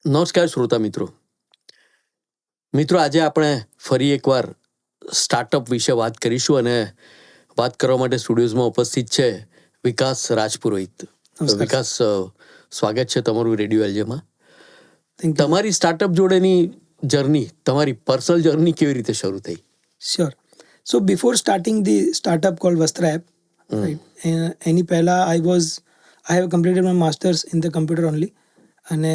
નમસ્કાર શ્રોતા મિત્રો, આજે આપણે ફરી એકવાર સ્ટાર્ટઅપ વિશે વાત કરીશું અને વાત કરવા માટે સ્ટુડિયોઝમાં ઉપસ્થિત છે વિકાસ રાજપુરોહિત. વિકાસ, સ્વાગત છે તમારું રેડિયો એલજેમાં. તમારી સ્ટાર્ટઅપ જોડેની જર્ની, તમારી પર્સનલ જર્ની કેવી રીતે શરૂ થઈ? Sure. So before starting the startup called Vastra app, right? Any પહેલા I have completed my masters in the computer only, and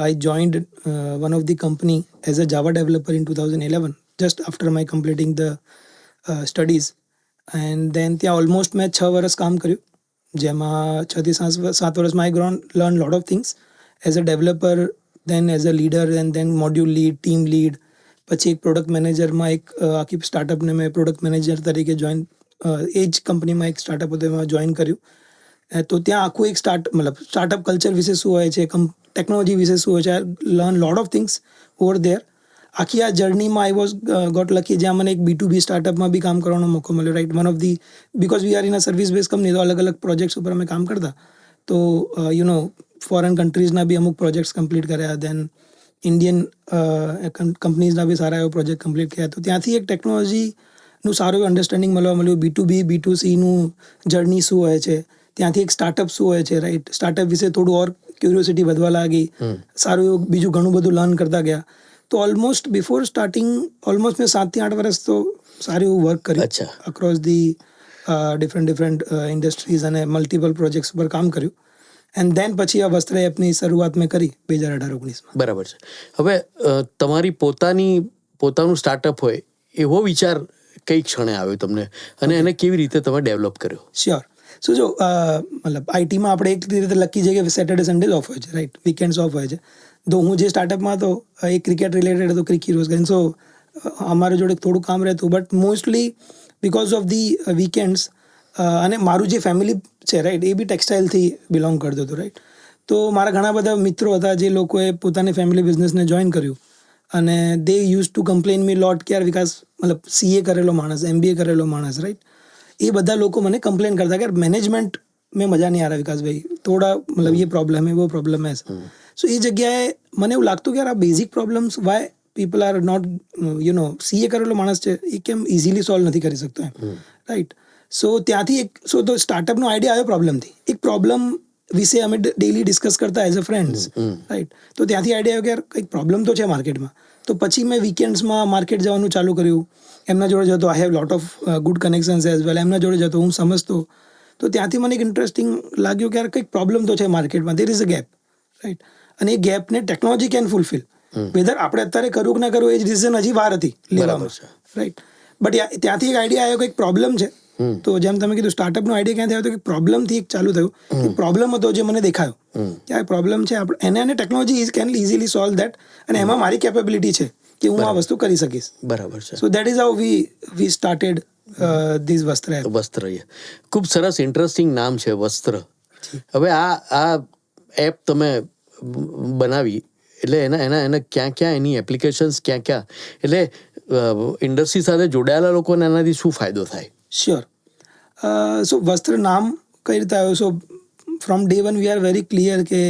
I joined one of the company as a Java developer in 2011, just after my completing the studies. And then ત્યાં almost મેં 6 વર્ષ કામ કર્યું, જેમાં 6 થી 7 વર્ષમાં I learned lot of things as a developer, then as a leader, and then module lead, team lead. પછી એક પ્રોડક્ટ મેનેજરમાં આખી સ્ટાર્ટઅપને મેં પ્રોડક્ટ મેનેજર તરીકે જોઈન, એ જ કંપનીમાં એક સ્ટાર્ટઅપ હતું એમાં જોઈન કર્યું. તો ત્યાં આખું એક સ્ટાર્ટઅપ કલ્ચર વિશે શું હોય છે, ટેકનોલોજી વિશે શું હોય છે, I learn lot of things over there. આખી આ જર્નીમાં આઈ વોઝ ગોટ લકી, જ્યાં મને એક B2B સ્ટાર્ટઅપમાં બી કામ કરવાનો મોકો મળ્યો, right. One of the, because we are in a service base company, તો અલગ અલગ પ્રોજેક્ટ્સ ઉપર અમે કામ કરતા. તો ફોરેન કન્ટ્રીઝના બી અમુક પ્રોજેક્ટ્સ કમ્પ્લીટ કર્યા, દેન ઇન્ડિયન કંપનીઝના બી સારા એવો પ્રોજેક્ટ કમ્પ્લીટ કર્યા. તો ત્યાંથી એક ટેકનોલોજીનું સારું એવું અન્ડરસ્ટેન્ડિંગ મળવા મળ્યું. B2B B2Cનું જર્ની શું હોય છે, ત્યાંથી એક સ્ટાર્ટઅપ શું હોય છે, રાઈટ. સ્ટાર્ટઅપ વિશે થોડું ઓર ક્યુરિયોસિટી વધવા લાગી, સારું એવું બીજું ઘણું બધું લર્ન કરતા ગયા. તો ઓલમોસ્ટ બિફોર સ્ટાર્ટિંગ ઓલમોસ્ટ મેં 7 થી 8 વર્ષ તો સારું એવું વર્ક કર્યું અક્રોસ ધી ડિફરન્ટ ઇન્ડસ્ટ્રીઝ અને મલ્ટિપલ પ્રોજેક્ટ્સ ઉપર કામ કર્યું. એન્ડ દેન પછી આ વસ્ત્ર એપની શરૂઆત મેં કરી 2018-19માં. બરાબર છે. હવે તમારી પોતાનું સ્ટાર્ટઅપ હોય એવો વિચાર કઈ ક્ષણે આવ્યો તમને, અને એને કેવી રીતે તમે ડેવલપ કર્યો? શ્યોર. સો જો મતલબ આઈટીમાં આપણે એક રીતે લકી છે કે સેટરડે સન્ડે ઓફ હોય છે, રાઈટ, વીકેન્ડ્સ ઓફ હોય છે. તો હું જે સ્ટાર્ટઅપમાં હતો એ ક્રિકેટ રિલેટેડ હતો, ક્રિક હીરોઝ કરીને. સો અમારા જોડે થોડું કામ રહેતું, but mostly because of the weekends, અને મારું જે ફેમિલી છે, રાઈટ, એ બી ટેક્સટાઇલથી બિલોંગ કરતું હતું, રાઈટ. તો મારા ઘણા બધા મિત્રો હતા જે લોકોએ પોતાની ફેમિલી બિઝનેસને જોઈન કર્યું, અને દે યુઝ ટુ કમ્પ્લેન મી લોટ કે યાર વિકાસ, મતલબ CA કરેલો માણસ, MBA કરેલો માણસ, રાઈટ. એ બધા લોકો મને કમ્પ્લેન કરતા કે મેનેજમેન્ટ મેં મજા નહીં આ રહા વિકાસભાઈ, થોડા મતલબ એ પ્રોબ્લેમ હે, વો પ્રોબ્લેમ હે. સો એ જગ્યાએ મને એવું લાગતું કે યાર આ basic problems why people are not, CA કરેલો માણસ છે એ કેમ ઇઝીલી સોલ્વ નથી કરી શકતો એમ, રાઈટ. સો ત્યાંથી તો સ્ટાર્ટઅપનો આઈડિયા આવ્યો પ્રોબ્લેમથી. એક પ્રોબ્લેમ વિશે અમે ડેલી ડિસ્કસ કરતા એઝ અ ફ્રેન્ડ્સ, રાઈટ. તો ત્યાંથી આઈડિયા આવ્યો કે યાર કંઈક પ્રોબ્લેમ તો છે માર્કેટમાં. તો પછી મેં વીકેન્ડ્સમાં માર્કેટ જવાનું ચાલુ કર્યું. એમના જોડે જતો, I have lot of good connections as well. એમના જોડે જતો, હું સમજતો. તો ત્યાંથી મને એક ઇન્ટરેસ્ટિંગ લાગ્યું કે યાર કંઈક પ્રોબ્લેમ તો છે માર્કેટમાં, there is a gap, right. અને એ ગેપને ટેકનોલોજી કેન ફૂલફિલ. વેધર આપણે અત્યારે કરવું કે ના કરવું એ જ ડિસિઝન હજી વાર હતી લેવામાં, રાઈટ. બટ ત્યાંથી એક આઈડિયા આવ્યો કે એક પ્રોબ્લેમ છે. તો જેમ તમે કીધું સ્ટાર્ટઅપનો આઈડિયા ક્યાંથી આવ્યો, તો કે પ્રોબ્લેમથી એક ચાલુ થયું. એક પ્રોબ્લેમ હતો જે મને દેખાયો કે આ પ્રોબ્લેમ છે, એને technology can easily solve that, અને એમાં મારી કેપેબિલિટી છે કે હું આ વસ્તુ કરી શકીશ. બરાબર છે. So that is how we started this વસ્ત્ર એપ. વસ્ત્ર, ખૂબ સરસ ઇન્ટરેસ્ટિંગ નામ છે, વસ્ત્ર. હવે આ એપ તમે બનાવી એટલે એના ક્યાં એની એપ્લિકેશન્સ ક્યાં, એટલે ઇન્ડસ્ટ્રી સાથે જોડાયેલા લોકોને એનાથી શું ફાયદો થાય? શ્યોર. સો વસ્ત્ર નામ કઈ રીતે આવ્યું? સો from day one V are very clear કે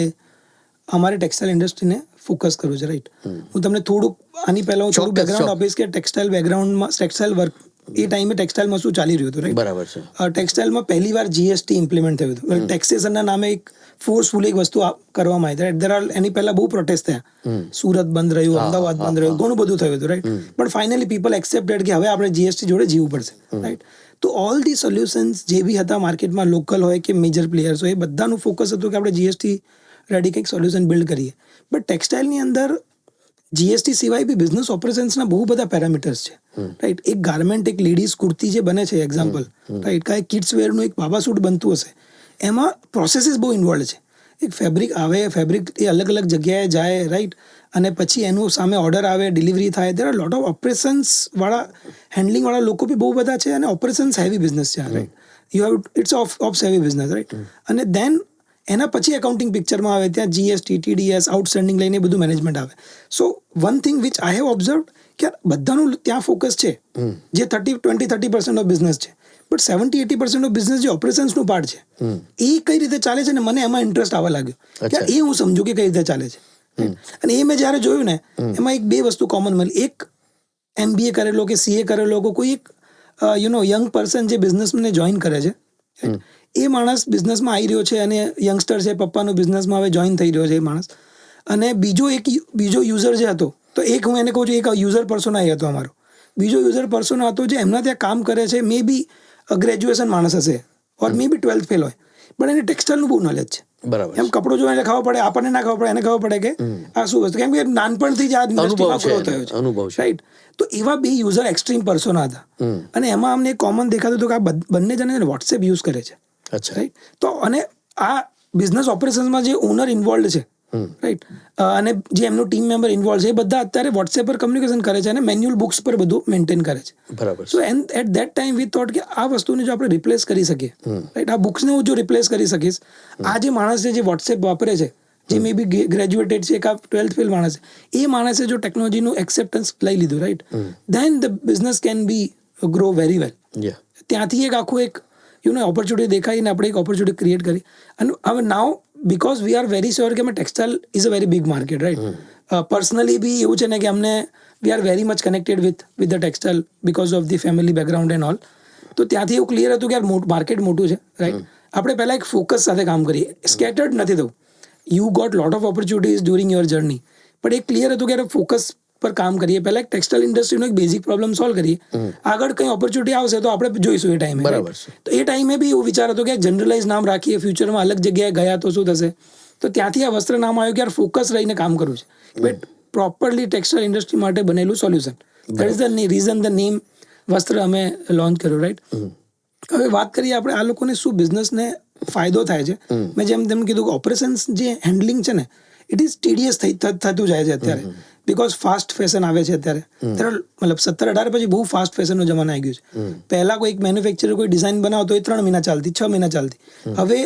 અમારે ટેક્સટાઇલ ઇન્ડસ્ટ્રીને ફોકસ કરવું છે, રાઈટ. હું તમને થોડુંક આની પહેલાં હું થોડું બેકગ્રાઉન્ડ આપીશ કે ટેક્સટાઇલ બેકગ્રાઉન્ડમાં, ટેક્સટાઇલ વર્ક એ ટાઈમે ટેક્સટાઇલમાં શું ચાલી રહ્યું હતું, રાઈટ. બરાબર છે. ટેક્સટાઇલમાં પહેલી વાર GST ઇમ્પ્લિમેન્ટ થયું હતું. ટેક્સેશનના નામે એક ફોર્સફુલ એક વસ્તુ કરવામાં આવી, રાઈટ. દેર આર એની પહેલાં બહુ પ્રોટેસ્ટ થયા, સુરત બંધ રહ્યું, અમદાવાદ બંધ રહ્યું, ઘણું બધું થયું હતું, રાઈટ. પણ ફાઇનલી પીપલ એક્સેપ્ટેડ કે હવે આપણે GST જોડે જીવવું પડશે, રાઈટ. તો ઓલ ધી સોલ્યુશન્સ જે બી હતા માર્કેટમાં, લોકલ હોય કે મેજર પ્લેયર્સ હોય, એ બધાનું ફોકસ હતું કે આપણે GST રેડી કંઈક સોલ્યુશન બિલ્ડ કરીએ. બટ ટેક્સટાઇલની અંદર GST સિવાય બી બિઝનેસ ઓપરેશન્સના બહુ બધા પેરામીટર્સ છે, રાઈટ. એક ગાર્મેન્ટ, એક લેડીઝ કુર્તી જે બને છે એક્ઝામ્પલ, રાઈટ, કાંઈ કિડ્સ વેરનું એક બાબા સૂટ બનતું હશે, એમાં પ્રોસેસીસ બહુ ઇન્વોલ્વ છે. એક ફેબ્રિક આવે, ફેબ્રિક એ અલગ અલગ જગ્યાએ જાય, રાઈટ, અને પછી એનું સામે ઓર્ડર આવે, ડિલિવરી થાય. દેર આર લોટ ઓફ ઓપરેશન્સવાળા, હેન્ડલિંગવાળા લોકો બી બહુ બધા છે, અને ઓપરેશન્સ હેવી બિઝનેસ છે, right. You have, it's of heavy business, right. અને દેન એના પછી એકાઉન્ટિંગ પિક્ચરમાં આવે, ત્યાં GST, TDS, આઉટસ્ટેન્ડિંગ લઈને બધું મેનેજમેન્ટ આવે. So one thing which I have observed કે બધાનું ત્યાં ફોકસ છે, જે 20-30% ઓફ બિઝનેસ છે. બટ 70-80% ઓફ બિઝનેસ જે ઓપરેશન્સનું પાર્ટ છે, એ કઈ રીતે ચાલે છે, ને મને એમાં ઇન્ટરેસ્ટ આવવા લાગ્યો કે એ હું સમજું કે કઈ રીતે ચાલે છે, અને એ મેં જ્યારે જોયું ને એમાં એક બે વસ્તુ કોમન મળી. એક MBA કરેલો કે CA કરેલો કોઈ એક યંગ પર્સન જે બિઝનેસને જોઈન કરે છે, એ માણસ બિઝનેસમાં આવી રહ્યો છે અને યંગસ્ટર છે, પપ્પાનું બિઝનેસમાં હવે જોઈન થઈ રહ્યો છે એ માણસ. અને બીજો યુઝર જે હતો, તો એક હું એને કહું છું, એક યુઝર પર્સોના એ હતો અમારો. બીજો યુઝર પર્સોના હતો જે એમના ત્યાં કામ કરે છે, મે બી ગ્રેજ્યુએશન માણસ હશે ઓર મે બી 12th ફેલ હોય, પણ એને ટેક્સટાઇલનું બહુ નોલેજ છે. બરાબર. એમ કપડો જોવા એટલે ખબર પડે, આપણને ના ખબર પડે, એને ખબર પડે કે આ શું વસ્તુ, કેમ કે નાનપણથી જ આ ઇન્ડસ્ટ્રીમાં ગ્રો થયો છે, અનુભવ છે, રાઈટ? તો એવા બે યુઝર એક્સ્ટ્રીમ પર્સોના હતા, અને એમાં અમને કોમન દેખાતું હતું કે આ બંને જણા વોટ્સએપ યુઝ કરે છે, રાઈટ? તો અને આ બિઝનેસ ઓપરેશન્સમાં જે ઓનર ઇન્વોલ્વ છે, રાઈટ, અને જે એમનો ટીમ મેમ્બર ઇન્વોલ્વ છે, એ બધા અત્યારે વોટ્સએપ પર કમ્યુનિકેશન કરે છે અને મેન્યુઅલ બુક્સ પર બધું મેન્ટેન કરે છે. બરાબર. So at that time we thought કે આ વસ્તુને જો આપણે રિપ્લેસ કરી શકીએ, રાઈટ, આ બુક્સને હું જો રિપ્લેસ કરી શકીશ, આ જે માણસ છે જે વોટ્સએપ વાપરે છે, જે મે બી ગ્રેજ્યુએટેડ છે, કા 12th ફેલ માણસ છે, એ માણસે જો ટેકનોલોજીનું એક્સેપ્ટન્સ લઈ લીધું, right, then the business can be grow very well. ત્યાંથી એક આખું એક ઓપોર્ચ્યુનિટી દેખાઈને આપણે એક ઓપોર્ચ્યુનિટી ક્રિએટ કરી. અને હવે now because we are very sure કે textile is a very big market, right? Personally બી એવું છે ને કે અમને we are very much connected with the textile because of the family background and all. તો ત્યાંથી એવું ક્લિયર હતું કે યાર માર્કેટ મોટું છે, રાઈટ? આપણે પહેલાં એક ફોકસ સાથે કામ કરીએ, સ્કેટર્ડ નથી થવું. You got lot of opportunities during your journey, પણ એક ક્લિયર હતું કે ફોકસ પર કામ કરીએ. પહેલાં એક ટેક્સટાઇલ ઇન્ડસ્ટ્રીનો એક બેઝિક પ્રોબ્લેમ સોલ્વ કરીએ, આગળ કંઈ ઓપોર્ચ્યુનિટી આવશે તો આપણે જોઈશું એ ટાઈમે. બરાબર. તો એ ટાઈમે બી એવું વિચાર હતો કે જનરલાઇઝ નામ રાખીએ, ફ્યુચરમાં અલગ જગ્યાએ ગયા તો શું થશે. તો ત્યાંથી આ વસ્ત્ર નામ આવ્યું કે યાર ફોકસ રહીને કામ કરવું છે, બટ પ્રોપરલી ટેક્સટાઇલ ઇન્ડસ્ટ્રી માટે બનેલું solution. That is the reason the name વસ્ત્ર અમે લોન્ચ કર્યું, રાઈટ? હવે વાત કરીએ આપણે આ લોકોને શું બિઝનેસને ફાયદો થાય છે. મેં જેમ તેમ કીધું કે ઓપરેશન્સ જે હેન્ડલિંગ છે ને, ઇટ ઇઝ ટીડીએસ થતું જાય છે અત્યારે, બીકોઝ ફાસ્ટ ફેશન આવે છે અત્યારે. મતલબ 17-18 પછી બહુ ફાસ્ટ ફેશનનો જમાનો આવી ગયો છે. પહેલા કોઈ મેન્યુફેક્ચરર કોઈ ડિઝાઇન બનાવતો એ 3 મહિના ચાલતી, 6 મહિના ચાલતી. હવે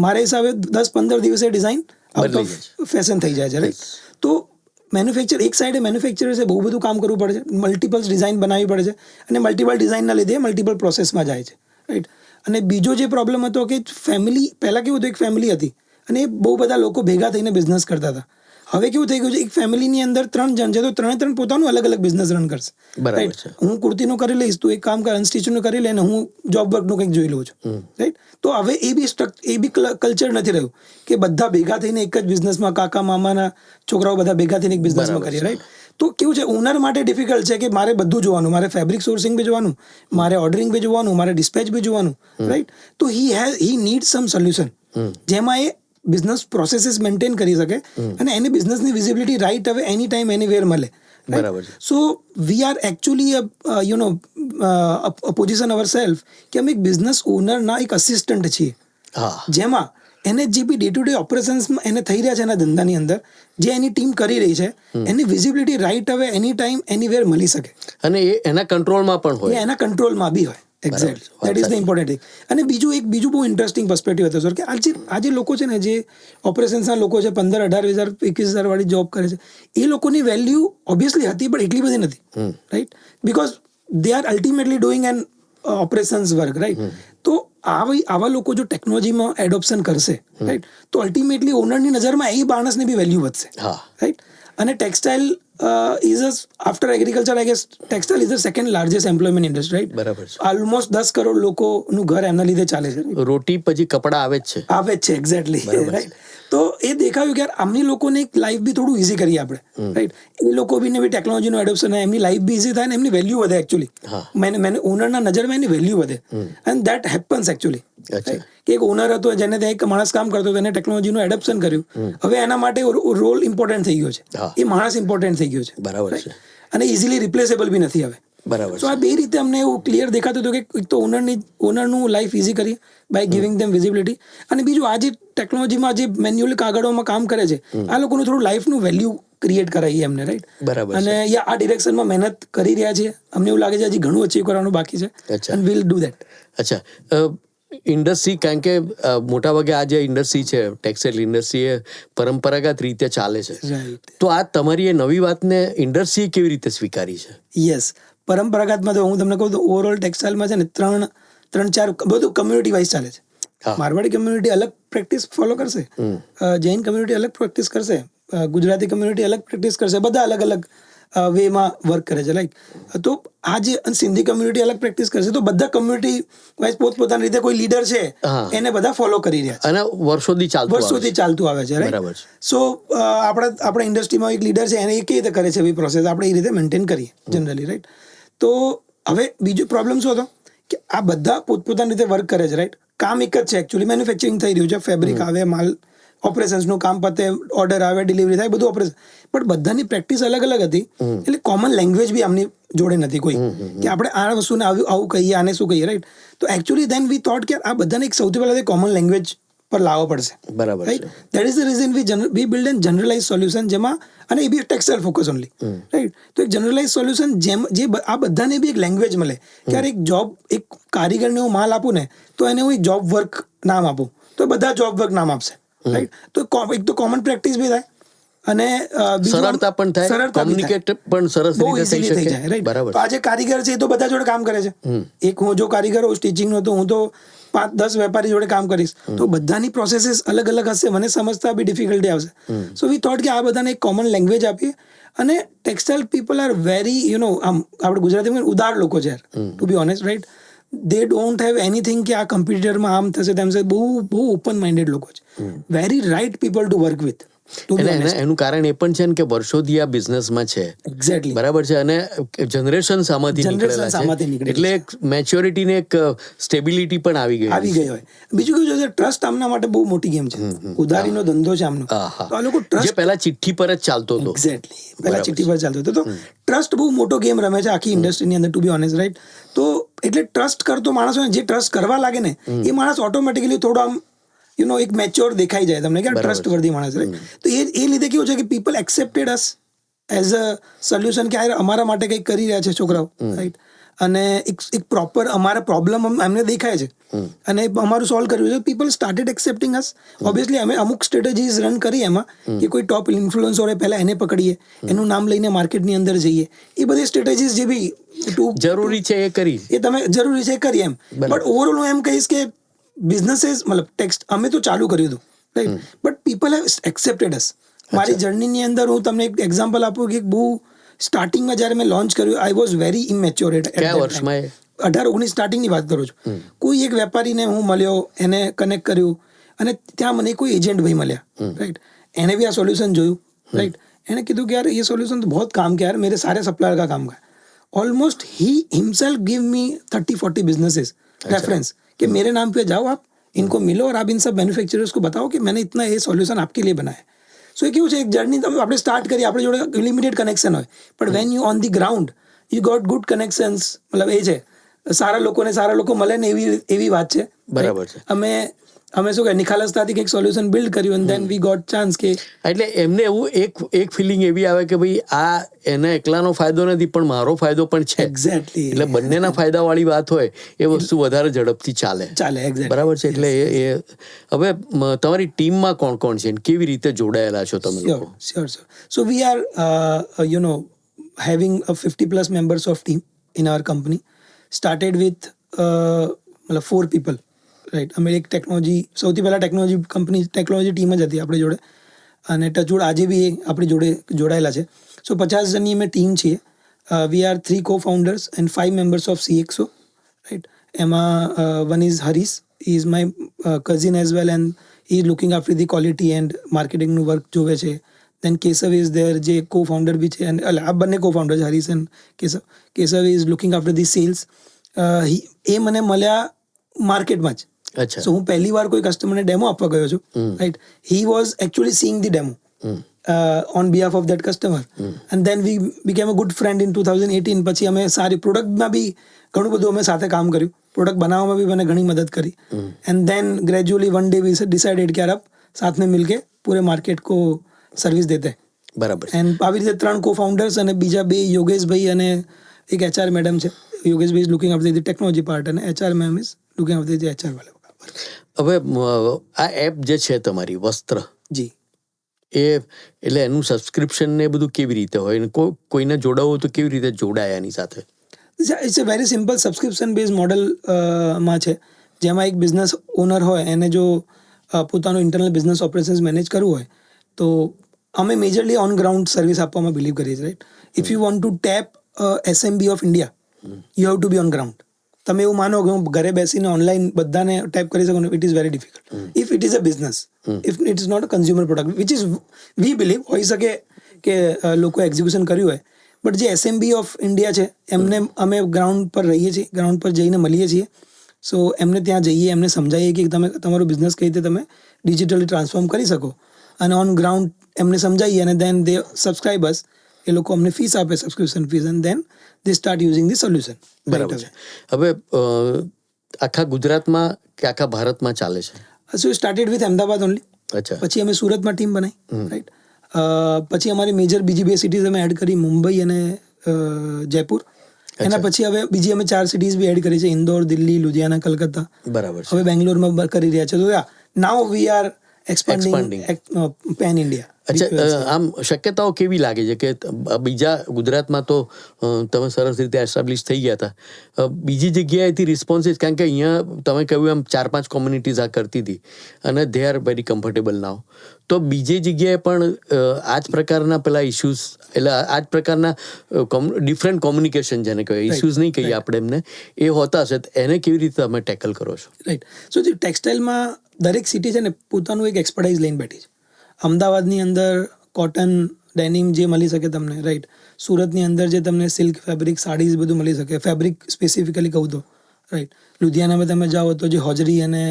મારા હિસાબે 10-15 દિવસે ડિઝાઇન આઉટ ઓફ ફેશન થઈ જાય છે, રાઈટ? તો એક સાઈડે મેન્યુફેક્ચરર્સે બહુ બધું કામ કરવું પડે છે, મલ્ટિપલ ડિઝાઇન બનાવવી પડે છે, અને મલ્ટિપલ ડિઝાઇનના લીધે મલ્ટિપલ પ્રોસેસમાં જાય છે, રાઈટ? અને બીજો જે પ્રોબ્લેમ હતો કે ફેમિલી, પહેલાં કેવું હતું, એક ફેમિલી હતી અને એ બહુ બધા લોકો ભેગા થઈને બિઝનેસ કરતા હતા. હવે કેવું થઈ ગયું છે, એક ફેમિલીની અંદર 3 જણ છે, તો 3 પોતાનું અલગ અલગ બિઝનેસ રન કરશે, રાઈટ? હું કુર્તીનું કરી લઈશ, તું એક કામ કર અનસ્ટિચનું કરી લે, અને હું જોબ વર્કનું કંઈક જોઈ લઉં છું, રાઈટ? તો હવે એ બી કલ્ચર નથી રહ્યું કે બધા ભેગા થઈને એક જ બિઝનેસમાં, કાકા મામાના છોકરાઓ બધા ભેગા થઈને એક બિઝનેસમાં કરીએ, રાઈટ? તો કેવું છે, ઓનર માટે ડિફિકલ્ટ છે કે મારે બધું જોવાનું, મારે ફેબ્રિક સોર્સિંગ બી જોવાનું, મારે ઓર્ડરિંગ બી જોવાનું, મારે ડિસ્પેચ બી જોવાનું, રાઈટ? તો હી નીડ સમ સોલ્યુશન જેમાં એ બિઝનેસ પ્રોસેસીસ મેન્ટેન કરી શકે અને એની બિઝનેસની વિઝિબિલિટી રાઈટ હવે એની ટાઈમ એનીવેર મળે. બરાબર. So we are actually position our self કે અમે એક બિઝનેસ ઓનરના એક અસિસ્ટન્ટ છીએ, જેમાં એને જે બી ડે ટુ ડે ઓપરેશન્સમાં એને થઈ રહ્યા છે એના ધંધાની અંદર, જે એની ટીમ કરી રહી છે, એની વિઝિબિલિટી રાઈટ હવે એની ટાઈમ એનીવેર મળી શકે, અને એ એના કંટ્રોલમાં પણ હોય, એના કંટ્રોલમાં બી હોય. Exactly, that is the important thing. અને બીજું બહુ ઇન્ટરેસ્ટિંગ પર્સપેક્ટિવ હતો સર, કે આજે લોકો છે ને, જે ઓપરેશન્સના લોકો છે, 15,000, 18,000, 21,000 વાળી જોબ કરે છે, એ લોકોની વેલ્યુ ઓબ્વિયસલી હતી પણ એટલી બધી નથી, right? Because they are ultimately doing an operations work, right? તો આવા લોકો જો ટેકનોલોજીમાં એડોપ્શન કરશે, રાઈટ, તો અલ્ટિમેટલી ઓનરની નજરમાં એ માણસની બી વેલ્યુ વધશે, રાઈટ? અને textile is after agriculture, I guess textile is the second largest employment industry, right? બરાબર. ઓલમોસ્ટ 10 કરોડ લોકોનું ઘર એના લીધે ચાલે છે. રોટી પછી કપડા આવે જ છે, એક્ઝેક્ટલી, રાઈટ? તો એ દેખાયું કે યાર આમની લોકોની લાઈફ બી થોડું ઇઝી કરીએ આપણે, રાઈટ? એ લોકો બી બી ટેકનોલોજીનું એડોપ્શન થાય, એમની લાઈફ બી ઇઝી થાય ને એમની વેલ્યુ વધે. એકચ્યુઅલી ઓનરના નજરમાં એની વેલ્યુ વધે, એન્ડ દેટ હેપન્સ એકચ્યુઅલી. કે એક ઓનર હતો, જેને ત્યાં એક માણસ કામ કરતો હતો, એને ટેકનોલોજીનું એડોપ્શન કર્યું, હવે એના માટે રોલ ઇમ્પોર્ટન્ટ થઈ ગયો છે, એ માણસ ઇમ્પોર્ટન્ટ થઈ ગયો છે, બરાબર છે, અને ઇઝીલી રિપ્લેસેબલ બી નથી હવે. બરાબર. તો આ બે રીતે અમને એવું ક્લિયર દેખાતું હતું કે એક તો ઓનરનું લાઈફ ઇઝી કરીએ બાય ગિવિંગ ધેમ વિઝિબિલિટી, અને બીજું આ જે ટેકનોલોજીમાં જે મેન્યુઅલ કાગળોમાં કામ કરે છે, આ લોકોનું થોડું લાઈફનું વેલ્યુ ક્રિએટ કરાવીએ એમને, રાઈટ? બરાબર. અને આ ડિરેક્શનમાં મહેનત કરી રહ્યા છીએ. અમને એવું લાગે છે હજી ઘણું અચીવ કરવાનું બાકી છે, એન્ડ વિલ ડુ ધેટ. અચ્છા, ઇન્ડસ્ટ્રી, કારણ કે મોટાભાગે આ જે ઇન્ડસ્ટ્રી છે, ટેક્સટાઇલ ઇન્ડસ્ટ્રી, એ પરંપરાગત રીતે ચાલે છે, તો આ તમારી એ નવી વાતને ઇન્ડસ્ટ્રીએ કેવી રીતે સ્વીકારી છે? યસ, પરંપરાગતમાં તો હું તમને કહું તો ઓવરઓલ ટેક્સટાઇલમાં છે ને 3-4 બધું કમ્યુનિટી વાઇઝ ચાલે છે. મારવાડી કમ્યુનિટી અલગ પ્રેક્ટિસ ફોલો કરશે, જૈન કમ્યુનિટી અલગ પ્રેક્ટિસ કરશે, ગુજરાતી કમ્યુનિટી અલગ પ્રેક્ટિસ કરશે, બધા અલગ અલગ વેમાં વર્ક કરે છે, લાઈક તો આ જે સિંધી કમ્યુનિટી અલગ પ્રેક્ટિસ કરશે તો બધા કમ્યુનિટી વાઇઝ પોતપોતાની રીતે કોઈ લીડર છે હા. એને બધા ફોલો કરી રહ્યા છે, અને વર્ષોથી ચાલતું આવે છે, બરાબર રાઈટ. સો આપણા ઇન્ડસ્ટ્રીમાં એક લીડર છે એને એ કેવી રીતે કરે છે એવી પ્રોસેસ આપણે એ રીતે મેન્ટેન કરીએ જનરલી, રાઈટ. તો હવે બીજો પ્રોબ્લેમ શું હતો કે આ બધા પોતપોતાની રીતે વર્ક કરે છે, રાઈટ. કામ એક જ છે, એકચ્યુઅલી મેન્યુફેક્ચરિંગ થઈ રહ્યું છે, ફેબ્રિક આવે, માલ ઓપરેશન્સનું કામ પતે, ઓર્ડર આવે, ડિલિવરી થાય, બધું ઓપરેશન, પણ બધાની પ્રેક્ટિસ અલગ અલગ હતી, એટલે કોમન લેંગ્વેજ બી આમની જોડે નથી કોઈ કે આપણે આ વસ્તુને આવું કહીએ, આને શું કહીએ, રાઈટ. તો એકચ્યુઅલી દેન વી થોટ કે આ બધાને એક સૌથી પહેલા કોમન લેંગ્વેજ પર લાવવો પડશે, બરાબર right. That is the reason we build an generalise solution, જેમાં, અને એ બી ટેક્સટાઇલ ફોકસ ઓનલી, રાઈટ. તો એક જનરલાઇઝ સોલ્યુશન જે આ બધાને બી એક લેંગ્વેજ મળે કે યાર એક જોબ, એક કારીગરને હું માલ આપું ને તો એને હું એક જોબ વર્ક નામ આપું તો બધા જોબ વર્ક નામ આપશે, રાઈટ. તો એક તો કોમન પ્રેક્ટિસ બી થાય અને સરળતા પણ થાય, કોમ્યુનિકેટ પણ સરસ બહુ રીતે થઈ ઇઝીલી થઈ શકે, જાય, રાઈટ. બરાબર. તો આજે કારીગર છે એ તો બધા જોડે કામ કરે છે, એક હું જો કારીગર હોઉં સ્ટિચિંગનો તો હું તો 5-10 વેપારી જોડે કામ કરીશ, તો બધાની પ્રોસેસીસ અલગ અલગ હશે, મને સમજતા બી ડિફિકલ્ટી આવશે. સો વી થોટ કે આ બધાને એક કોમન લેંગ્વેજ આપીએ. અને ટેક્સટાઇલ પીપલ આર વેરી આમ આપણે ગુજરાતીમાં ઉદાર લોકો છે યાર, to be honest, right. They don't have anything કે આ કમ્પ્યુટરમાં આમ થશે તેમ થશે, બહુ ઓપન માઇન્ડેડ લોકો છે, very right people to work with. એનું કારણ એ પણ છે ને કે વર્ષોથી આ બિઝનેસમાં છે, એક્ઝેક્ટલી, બરાબર છે, અને જનરેશન આમાંથી નીકળેલા છે, એટલે એક મેચ્યોરિટી ને એક સ્ટેબિલિટી પણ આવી ગઈ હોય. બીજું કેવું છે, ટ્રસ્ટ આમના માટે બહુ મોટી ગેમ છે, ઉધારીનો ધંધો છે આમનો, તો આ લોકો જે પહેલા ચિઠ્ઠી પર જ ચાલતો હતો, એક્ઝેક્ટલી, પહેલા ચિઠ્ઠી પર ચાલતો હતો, તો ટ્રસ્ટ બહુ મોટો ગેમ રમે છે આખી ઇન્ડસ્ટ્રીની અંદર, ટુ બી ઓનેસ્ટ, રાઈટ. તો એટલે ટ્રસ્ટ કરતો માણસ હોય ને, જે ટ્રસ્ટ કરવા લાગે ને એ માણસ ઓટોમેટિકલી થોડો આમ એક મેચ્યોર દેખાઈ જાય તમને કે ટ્રસ્ટ વર્ધી માણસ, રાઈટ. તો એ લીધે કેવું છે કે people accepted us as a solution કે અમારા માટે કંઈક કરી રહ્યા છે છોકરાઓ, રાઈટ. અને એક પ્રોપર અમારા પ્રોબ્લેમ એમને દેખાય છે અને અમારું સોલ્વ કર્યું છે. પીપલ સ્ટાર્ટેડ એક્સેપ્ટિંગ અસ. ઓબ્વિયસલી અમે અમુક સ્ટ્રેટેજીસ રન કરી એમાં કે કોઈ ટોપ ઇન્ફ્લુઅન્સર હોય પહેલા એને પકડીએ, એનું નામ લઈને માર્કેટની અંદર જઈએ, એ બધી સ્ટ્રેટેજીસ જે બી જરૂરી છે એ કરી, એ તમે જરૂરી છે કરી એમ. બટ ઓવરઓલ હું એમ કહીશ કે બિઝનેસીસ મતલબ ટેક્સ્ટ અમે તો ચાલુ કર્યું હતું, right, but people have accepted us. મારી જર્નીની અંદર હું તમને એક એક્ઝામ્પલ આપું કે બહુ સ્ટાર્ટિંગમાં જ્યારે મેં લોન્ચ કર્યું, આઈ વોઝ વેરી ઇમેચ્યોર. કયા વર્ષમાં? 18-19 સ્ટાર્ટિંગની વાત કરું છું. કોઈ એક વેપારીને હું મળ્યો, એને કનેક્ટ કર્યું અને ત્યાં મને કોઈ એજન્ટ ભાઈ મળ્યા, રાઈટ. એને બી આ સોલ્યુશન જોયું, રાઈટ. એને કીધું કે યાર ये सोल्यूशन तो बहुत काम का यार, मेरे सारे सप्लायर का काम का है. Almost he himself give me 30-40 businesses reference कि मेरे नाम पे जाओ आप, इनको मिलो और आप इन सब मैन्युफैक्चरर्स को बताओ कि मैंने इतना ये सोल्यूशन आपके लिए बनाया है. સો એ કેવું છે, એક જર્ની આપણે સ્ટાર્ટ કરી, આપણે જોડે લિમિટેડ કનેક્શન હોય, પણ when you on the ground you got good connections, મતલબ એ છે સારા લોકો મળે ને એવી વાત છે, બરાબર છે. અમે શું કહે નિખાલસતાથી કંઈક સોલ્યુશન બિલ્ડ કર્યું અને દેન વી ગોટ ચાન્સ કે, એટલે એમને એવું એક ફિલિંગ એવી આવે કે ભાઈ આ એના એકલાનો ફાયદો નથી પણ મારો ફાયદો પણ છે. એક્ઝેક્ટલી, એટલે બંનેના ફાયદા વાળી વાત હોય એ વસ્તુ વધારે ઝડપથી ચાલે, એક્ઝેક્ટલી, બરાબર છે. એટલે એ હવે તમારી ટીમમાં કોણ કોણ છે, કેવી રીતે જોડાયેલા છો તમે લોકો? Sure. So we are, having a 50+ members of team in our company. Started with 4 people, right. અમે એક સૌથી પહેલા ટેકનોલોજી ટીમ જ હતી આપણી જોડે, અને ટચવુડ આજે બી આપણી જોડે જોડાયેલા છે. સો 50 જણની અમે ટીમ છીએ. We are 3 co-founders and 5 members of CXO, right. એમાં one is Harish, he is my cousin as well and he is looking after the quality and marketing નું વર્ક જોવે છે. Then Kesav is there, જે co-founder બી છે, અને આ બંને co-founders Harish and Kesav. Kesav is looking after the sales. એ મને મળ્યા માર્કેટમાં જ. અચ્છા. સો હું પહેલી વાર કોઈ કસ્ટમરને ડેમો આપવા ગયો છું, right. He was actually seeing the demo on behalf of that customer, and then we became a good friend in 2018. પછી અમે સારી પ્રોડક્ટમાં બી ઘણું બધું અમે સાથે કામ કર્યું, પ્રોડક્ટ બનાવવામાં બી મને ઘણી મદદ કરી. And then gradually one day we decided कि यार अब साथ में मिलके पूरे मार्केट को सर्विस देते हैं. બરાબર. એન્ડ આવી રીતે 3 co-founders અને બીજા 2 યોગેશભાઈ અને એક HR મેડમ છે. યોગેશભાઈ is looking after the technology part અને HR ma'am is looking after the HR વાળા. હવે આ એપ જે છે તમારી વસ્ત્ર, જી, એટલે એનું સબસ્ક્રિપ્શન ને બધું કેવી રીતે હોય, અને કોઈને જોડાવવું તો કેવી રીતે જોડાય એની સાથે? It's a very simple subscription base મોડલમાં છે, જેમાં એક બિઝનેસ ઓનર હોય એને જો પોતાનું ઇન્ટરનલ બિઝનેસ ઓપરેશન્સ મેનેજ કરવું હોય તો અમે મેજરલી ઓન ગ્રાઉન્ડ સર્વિસ આપવામાં બિલીવ કરીએ છીએ, right. If you want to tap SMB of India you have to be on ground. તમે એવું માનો કે હું ઘરે બેસીને ઓનલાઈન બધાને ટેપ કરી શકું, it is very difficult. If it is a business, if it is not a consumer product, which is we believe, હોઈ શકે કે લોકો એક્ઝિક્યુશન કર્યું હોય, બટ જે SMB ઓફ ઇન્ડિયા છે એમને અમે ગ્રાઉન્ડ પર રહીએ છીએ, ગ્રાઉન્ડ પર જઈને મળીએ છીએ. સો એમને ત્યાં જઈએ, એમને સમજાવીએ કે તમે તમારું બિઝનેસ કઈ રીતે તમે ડિજિટલી ટ્રાન્સફોર્મ કરી શકો, અને ઓન ગ્રાઉન્ડ એમને સમજાવીએ, અને દેન દે સબસ્ક્રાઇબર્સ, એ લોકો અમને ફીસ આપે, subscription fees, and then they start using the solution. બરાબર છે. હવે આખા ગુજરાતમાં કે આખા ભારતમાં ચાલે છે? સો સ્ટાર્ટેડ વિથ અમદાવાદ ઓનલી. અચ્છા. પછી અમે સુરતમાં ટીમ બનાવી, રાઈટ. પછી અમારી મેજર બીજી 2 સિટીઝ અમે એડ કરી, મુંબઈ અને જયપુર. એના પછી હવે બીજી અમે 4 સિટીઝ બી એડ કરી છે, ઇન્દોર, દિલ્હી, લુધિયાના, કલકત્તા. બરાબર છે. હવે બેંગ્લોરમાં કરી રહ્યા છે. તો નાઉ we are expanding pen India. અચ્છા, આમ શક્યતાઓ કેવી લાગે છે કે બીજા ગુજરાતમાં તો તમે સરસ રીતે એસ્ટાબ્લિશ થઈ ગયા હતા, બીજી જગ્યાએથી રિસ્પોન્સીસ, કારણ કે અહીંયા તમે કહ્યું એમ 4-5 કોમ્યુનિટીઝ આ કરતી હતી અને દે આર વેરી કમ્ફર્ટેબલ નાવ, તો બીજી જગ્યાએ પણ આ જ પ્રકારના પેલા ઇશ્યુઝ, એટલે આ જ પ્રકારના ડિફરન્ટ કોમ્યુનિકેશન જેને કહેવાય, ઇશ્યુઝ નહીં કહીએ આપણે એમને, એ હોતા હશે, તો એને કેવી રીતે તમે ટેકલ કરો છો? રાઈટ. સો જે ટેક્સટાઇલમાં દરેક સિટી છે ને પોતાનું એક એક્સપર્ટાઇઝ લઈને બેઠી છે. અમદાવાદની અંદર કોટન, ડેનિમ જે મળી શકે તમને, રાઈટ. સુરતની અંદર જે તમને સિલ્ક, ફેબ્રિક, સાડીઝ બધું મળી શકે, ફેબ્રિક સ્પેસિફિકલી કહું તો, રાઈટ. લુધિયાનામાં તમે જાઓ તો જે હોજરી અને